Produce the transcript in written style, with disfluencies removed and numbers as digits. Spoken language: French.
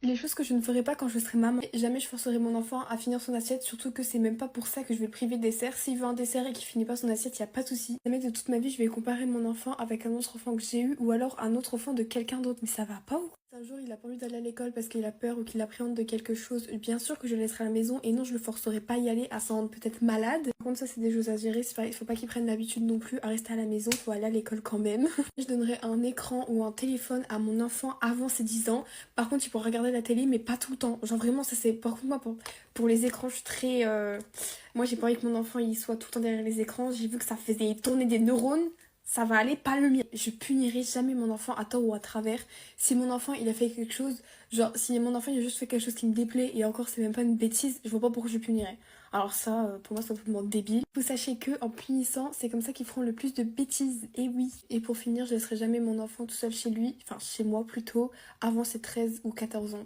Les choses que je ne ferai pas quand je serai maman. Jamais je forcerai mon enfant à finir son assiette, surtout que c'est même pas pour ça que je vais le priver de dessert. S'il veut un dessert et qu'il finit pas son assiette, y a pas de souci. Jamais de toute ma vie je vais comparer mon enfant avec un autre enfant que j'ai eu ou alors un autre enfant de quelqu'un d'autre. Mais ça va pas ou quoi? Si un jour il a pas envie d'aller à l'école parce qu'il a peur ou qu'il appréhende de quelque chose, bien sûr que je le laisserai à la maison et non je le forcerai pas à y aller à s'en rendre peut-être malade. Par contre ça c'est des choses à gérer, il faut pas qu'il prenne l'habitude non plus à rester à la maison, faut aller à l'école quand même. Je donnerai un écran ou un téléphone à mon enfant avant ses 10 ans. Par contre, il pourra regarder la télé, mais pas tout le temps. Genre vraiment, ça c'est... Par contre, moi, pour les écrans, je suis très... Moi, j'ai pas envie que mon enfant, il soit tout le temps derrière les écrans. J'ai vu que ça faisait tourner des neurones. Ça va aller, pas le mien. Je punirai jamais mon enfant à tort ou à travers. Si mon enfant, il a fait quelque chose... Genre, si mon enfant, il a juste fait quelque chose qui me déplaît, et encore, c'est même pas une bêtise, je vois pas pourquoi je le punirais. Alors ça, pour moi, c'est complètement débile. Vous sachez que en punissant, c'est comme ça qu'ils feront le plus de bêtises. Et oui. Et pour finir, je laisserai jamais mon enfant tout seul chez lui, enfin chez moi plutôt, avant ses 13 ou 14 ans.